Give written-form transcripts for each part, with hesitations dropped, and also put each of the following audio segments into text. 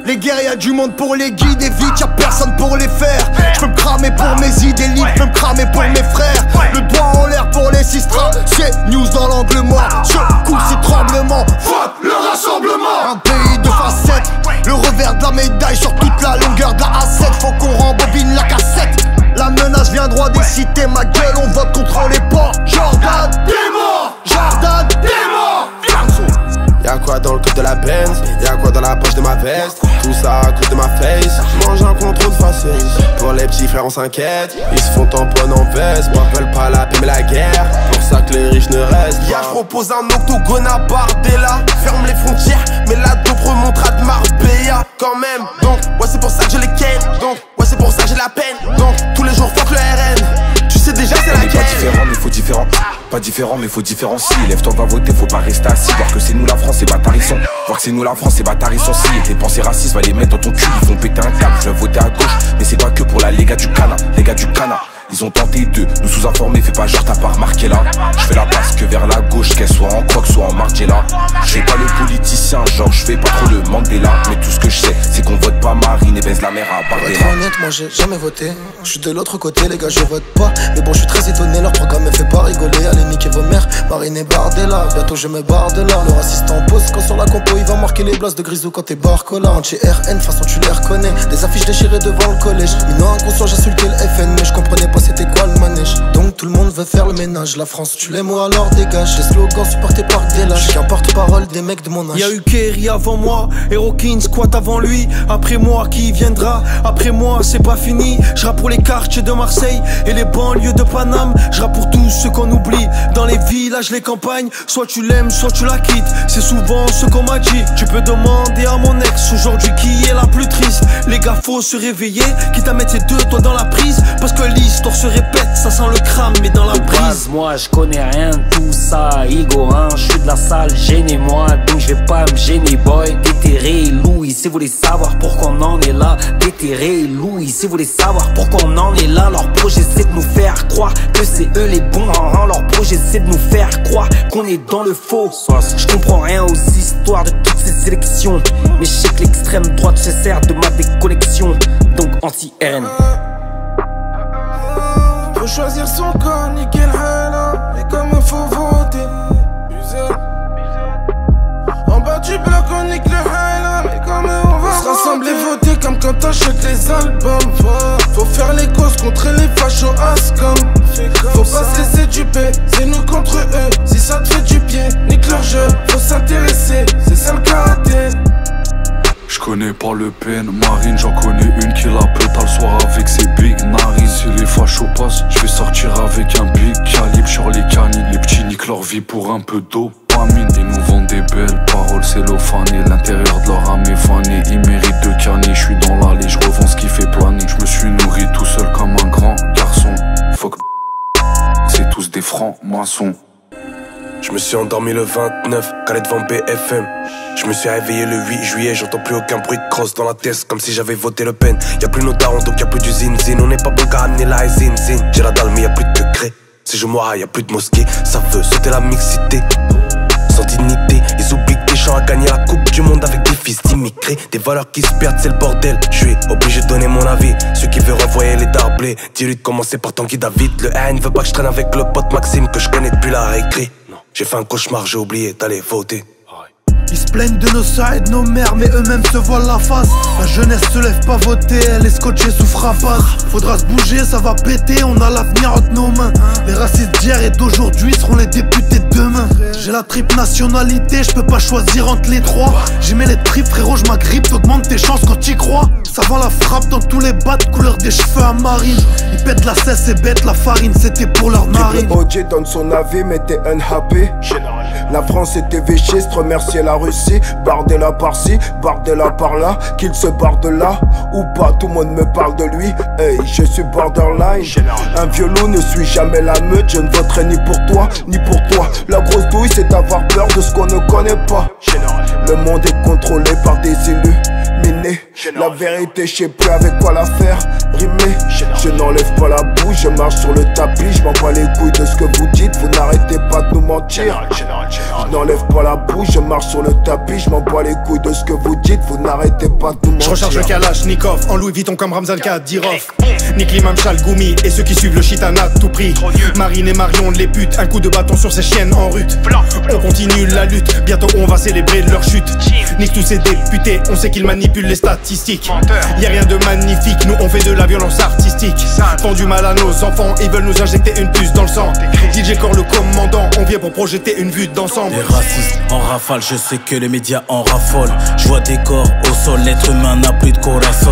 Les guerres y'a du monde pour les guider, vite y'a personne pour les faire. J'peux me cramer pour mes idées libres, j'peux me cramer pour mes frères. Le doigt en l'air pour les sistras, c'est news dans l'angle mort. Secoue ces tremblements, fuck le rassemblement. Un pays de facettes, le revers de la médaille sur toute la longueur de la A7. Faut qu'on rembobine la cassette. La menace vient droit des cités, ma gueule on vote contre les porcs. Jordan, t'es mort, Jordan, t'es mort. Y'a quoi dans le code de la Benz, y'a quoi dans la poche de ma veste. Tout ça à cause de ma face, mange un contrôle facile. Pour les petits frères on s'inquiète, ils se font tamponner en veste. Moi veulent pas la paix mais la guerre, pour ça que les riches ne restent pas. Je propose un octogone à Bardella. Ferme les frontières, mais la dope remontera de Marbella quand même. Donc ouais c'est pour ça que je les ken. Donc ouais c'est pour ça que j'ai la peine. Donc tous les jours fuck le RN. Tu sais déjà c'est la guerre. Pas différent mais faut différent. Pas différent mais faut différencier. Lève-toi va voter, faut pas rester assis. Voir que c'est nous la France, c'est bâtarissant. Voir que c'est nous la France, c'est bâtarissant. Si tes pensées racistes, va les mettre dans ton cul. Ils font péter un câble, je vais voter à gauche. Mais c'est pas que pour la les gars du Cana. Les gars du Cana, ils ont tenté de nous sous-informer. Fais pas genre t'as pas remarqué là. Je fais la passe que vers la gauche, qu'elle soit en croque, soit en Margiela. Je fais pas le politicien, genre je fais pas trop le Mandela. Mais tout ce que je sais, c'est qu'on vote pas Marine et baise la mère à Bardella. Pour être honnête, moi j'ai jamais voté. Je suis de l'autre côté, les gars, je vote pas. Mais bon, je suis très étonné, leur programme me fait pas rigoler. Allez, niquer vos mères, Marine et Bardella. Bientôt je me barre de là. Le raciste en pause, quand sur la compo, il va marquer les blasts de Grisou quand t'es barcola. Anti-RN, façon tu les reconnais. Des affiches déchirées devant le collège. Minant inconscient, j'insultais le FN, mais je comprenais pas c'était quoi le manège. Donc tout le monde veut faire le ménage. La France, tu l'aimes ou alors dégage. Des slogans supportés par des lâches. Je suis un porte-parole des mecs de mon âge. Y'a eu Kerry avant moi, Herokin squat avant lui. Après moi, qui viendra? Après moi, c'est pas fini. Je rappe pour les quartiers de Marseille et les banlieues de Paname. Je rappe pour tous ceux qu'on oublie. Dans les villages, les campagnes, soit tu l'aimes, soit tu la quittes. C'est souvent ce qu'on m'a dit. Tu peux demander à mon ex aujourd'hui qui est la plus triste. Les gars, faut se réveiller, quitte à mettre ses deux doigts dans la prise. Parce que l'histoire se répète, ça sent le crame, mais dans la brise. Moi je connais rien de tout ça, Igorin, je suis de la salle, gênez-moi, donc je vais pas me gêner, boy. Déterré, Louis, si vous voulez savoir pourquoi on en est là. Déterré, Louis, si vous voulez savoir pourquoi on en est là. Leur projet c'est de nous faire croire que c'est eux les bons, hein. Leur projet c'est de nous faire croire qu'on est dans le faux. Je comprends rien aux histoires de toutes ces élections, mais je sais que l'extrême droite se sert de ma déconnexion, donc anti-RN. Faut choisir son corps, nickel hala. Et comme il faut voter, en bas du bloc on nique le hala. Mais comme on va se rassembler, voter comme quand t'achètes les albums. Faut faire les causes contre les fachos Ascom. Faut pas se laisser duper, c'est nous contre eux. Si ça te fait du pied, nique leur jeu. Faut s'intéresser, c'est ça le karaté. Je connais pas le peine, Marine, j'en connais une qui la pète le soir avec ses big narines. Si les fachos passent, je vais sortir avec un big calibre sur les canines. Les petits niquent leur vie pour un peu dopamine. Ils nous vendent des belles paroles cellophanées. L'intérieur de leur âme est fané. Ils méritent de canner, je suis dans l'allée, je revends ce qui fait planer. Je me suis nourri tout seul comme un grand garçon. Fuck, c'est tous des francs-maçons. Je me suis endormi le 29, calé devant BFM. Je me suis réveillé le 8 juillet, j'entends plus aucun bruit de crosse dans la tête, comme si j'avais voté Le Pen. Y'a plus nos darons, donc y'a plus du zin-zin. On n'est pas bon qu'à ramener la zin-zin. J'ai la dalle mais y'a plus de degrés. Si je mourrai y'a plus de mosquée. Ça veut sauter la mixité, sans dignité. Ils oublient que Deschamps a gagné la coupe du monde avec des fils d'immigrés. Des valeurs qui se perdent, c'est le bordel. Je suis obligé de donner mon avis. Ceux qui veulent renvoyer les darblés, dis-lui de commencer par Tanguy David. Le haine veut pas que je traîne avec le pote Maxime que je connais depuis la récré. J'ai fait un cauchemar, j'ai oublié d'aller voter. Ils se plaignent de nos sœurs et de nos mères, mais eux-mêmes se voilent la face. La jeunesse se lève pas voter, elle est scotchée sous frappasse. Faudra se bouger, ça va péter, on a l'avenir entre nos mains. Les racistes d'hier et d'aujourd'hui seront les députés de demain. J'ai la triple nationalité, je peux pas choisir entre les trois. J'y mets les tripes, frérot, je m'agrippe, t'augmentes tes chances quand t'y crois. Ça vend la frappe dans tous les bats, couleur des cheveux à marine. Ils pètent la cesse et bêtent la farine, c'était pour leur narine. OJ donne son avis, mais t'es unhappy. La France était véchiste, remercier la Russie. Bardella par-ci, Bardella par-là. Qu'il se barre de là ou pas, tout le monde me parle de lui. Hey, je suis borderline. Un violon ne suit jamais la meute. Je ne voterai ni pour toi, ni pour toi. La grosse douille, c'est avoir peur de ce qu'on ne connaît pas. Le monde est contrôlé par des élus. miné. La vérité, je sais plus avec quoi la faire rimer. Je n'enlève pas la bouche, je marche sur le tapis. Je m'en bats les couilles de ce que vous dites, vous n'arrêtez pas de nous mentir. Je n'enlève pas la bouche, je marche sur le tapis. Je m'en bats les couilles de ce que vous dites, vous n'arrêtez pas de nous mentir. Je recharge le Kalachnikov en Louis Vuitton comme Ramzan Kadyrov. Nique l'imam Chalgoumi et ceux qui suivent le shitana à tout prix. Marine et Marion les putes, un coup de bâton sur ces chiennes en rut. On continue la lutte, bientôt on va célébrer leur chute. Nique tous ces députés, on sait qu'ils manipulent les statistiques. Y'a rien de magnifique, nous on fait de la violence artistique. Font du mal à nos enfants, ils veulent nous injecter une puce dans le sang. DJ Core le commandant, on vient pour projeter une vue d'ensemble. Les racistes en rafale, je sais que les médias en raffolent. Je vois des corps au sol, l'être humain n'a plus de corazon.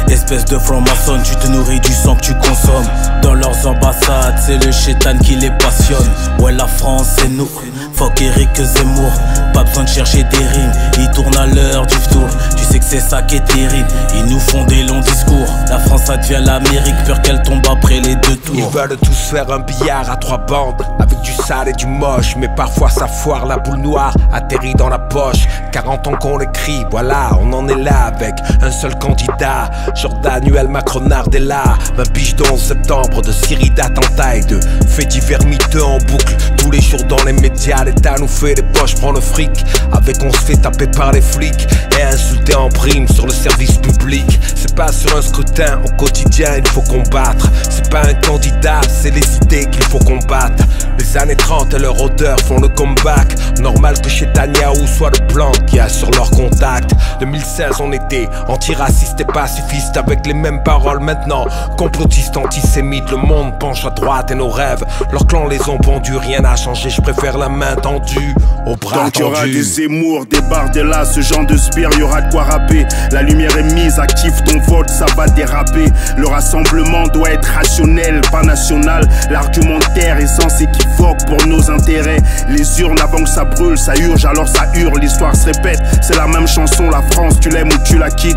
Espèce de franc-maçon, tu te nourris du sang que tu consommes. Dans leurs ambassades, c'est le chétan qui les passionne. Ouais, la France c'est nous, fuck Eric Zemmour. Pas besoin de chercher des rimes, ils tournent à l'heure du tour. Tu sais que c'est ça qui est terrible, ils nous font des longs discours. La France ça devient l'Amérique, peur qu'elle tombe après les deux tours. Ils veulent tous faire un billard à 3 bandes, avec du sale et du moche. Mais parfois ça foire, la boule noire atterrit dans la poche. 40 ans qu'on l'écrit, voilà, on en est là avec un seul candidat. Jordanuel Macronardella, 20 piges de 11 septembre, de Syrie d'attentats et de faits divers miteux en boucle. Tous les jours dans les médias, l'État nous fait des poches, prend le fric. Avec on se fait taper par les flics et insulter en prime sur le service public. C'est pas sur un scrutin, au quotidien il faut combattre. C'est pas un candidat, c'est les idées qu'il faut combattre. Les années 30 et leur odeur font le comeback. Normal que chez Netanyahou soit le blanc qui a sur leur contact. 2016 on était antiraciste et pacifiste, avec les mêmes paroles maintenant. Complotistes, antisémites, le monde penche à droite et nos rêves, leurs clans les ont pendus. Rien n'a changé, je préfère la main tendue au bras donc tendu. y'aura des Zemmour, des Bardella, ce genre de spire, y'aura de quoi rapper. La lumière est mise, active ton vote, ça va déraper. Le rassemblement doit être rationnel, pas national. L'argumentaire est sans équivoque pour nos intérêts. Les urnes avant que ça brûle, ça urge, alors ça hurle, l'histoire se répète. C'est la même chanson, la France, tu l'aimes ou tu la quittes.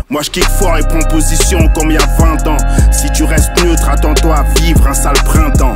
Moi je kick fort et prends position comme il y a 20 ans. Si tu restes neutre, attends-toi à vivre un sale printemps.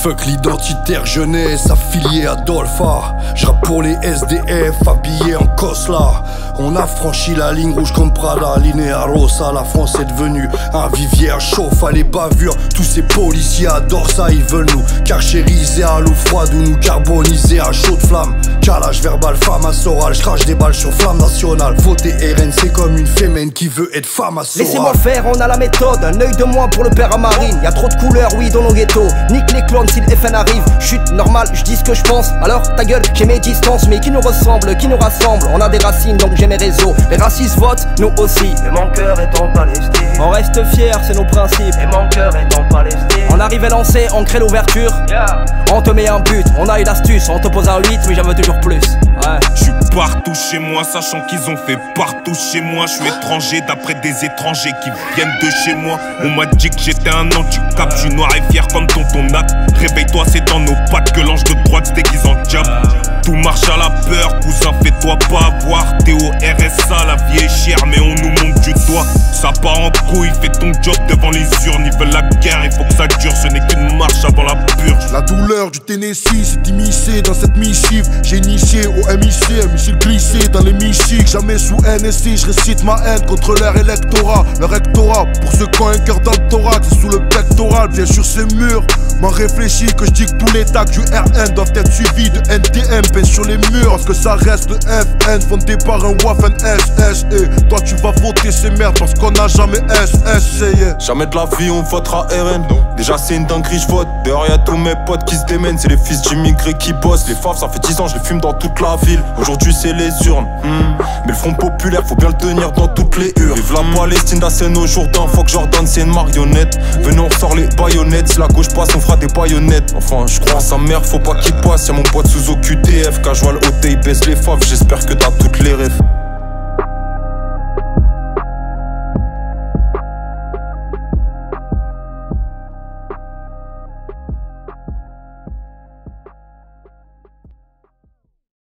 Fuck l'identitaire jeunesse affilié à Dolpha. J'rappe pour les SDF habillés en Cosla. On a franchi la ligne rouge comme Prada, Linea Rossa. La France est devenue un vivière chauffe à les bavures. Tous ces policiers adorent ça, ils veulent nous carchériser à l'eau froide ou nous carboniser à chaude flamme. Calage verbal, femme à Soral, j'crache des balles sur flamme nationale. Voter RN c'est comme une fémène qui veut être femme à Soral. Laissez-moi faire, on a la méthode, un œil de moins pour le père à Marine. Y'a trop de couleurs, oui, dans nos ghettos. Nique les clones si le FN arrive. Chute normal, je dis ce que je pense. Alors ta gueule, j'ai mes distances. Mais qui nous ressemble, qui nous rassemble. On a des racines donc j'ai mes réseaux. Les racistes votent, nous aussi. Et mon cœur est en Palestine. On reste fiers, c'est nos principes. Et mon cœur est en Palestine. On arrive à lancer, on crée l'ouverture. On te met un but, on a eu l'astuce. On te pose un 8, mais j'en veux toujours plus. Ouais. Je suis partout chez moi, sachant qu'ils ont fait partout chez moi. Je suis étranger d'après des étrangers qui viennent de chez moi. On m'a dit que j'étais un handicap, je suis noir et fier comme tonton Nat. Réveille-toi, c'est dans nos pattes que l'ange de droite se déguise en diable. Tout marche à la peur, cousin, fais-toi pas avoir. T'es au RSA, la vie est chère, mais on nous monte du doigt. Ça part en couille, fais ton job devant les urnes. Ils veulent la guerre, il faut que ça dure, ce n'est qu'une marche avant la purge. La douleur du Tennessee s'est immiscée dans cette missive. J'ai initié au MIC, un missile glissé dans les missiles. Jamais sous NSI, je récite ma haine contre leur électorat. Leur rectorat, pour ceux qui ont un cœur dans le thorax, c'est sous le pectoral, bien sûr c'est mûr. M'en réfléchis que je dis que tous les tags du RN doivent être suivis de NTM peints sur les murs. Parce que ça reste le FN fondé par un Waffen SS. Et toi tu vas voter ces merdes parce qu'on n'a jamais SS. Jamais de la vie on votera RN. Déjà c'est une dinguerie, je vote. Dehors y'a tous mes potes qui se démènent. C'est les fils d'immigrés qui bossent. Les faves ça fait 10 ans je les fume dans toute la ville. Aujourd'hui c'est les urnes. Mais le front populaire faut bien le tenir dans toutes les urnes. Vive la Palestine, la scène au Jourdain. Faut que Jordan c'est une marionnette. Venez on ressort les baïonnettes. Si la gauche passe on fera des baïonnettes. Enfin je crois à sa mère, faut pas qu'il passe. Y'a mon pote sous OQTF. Casual OT il baisse les faves. J'espère que t'as toutes les rêves.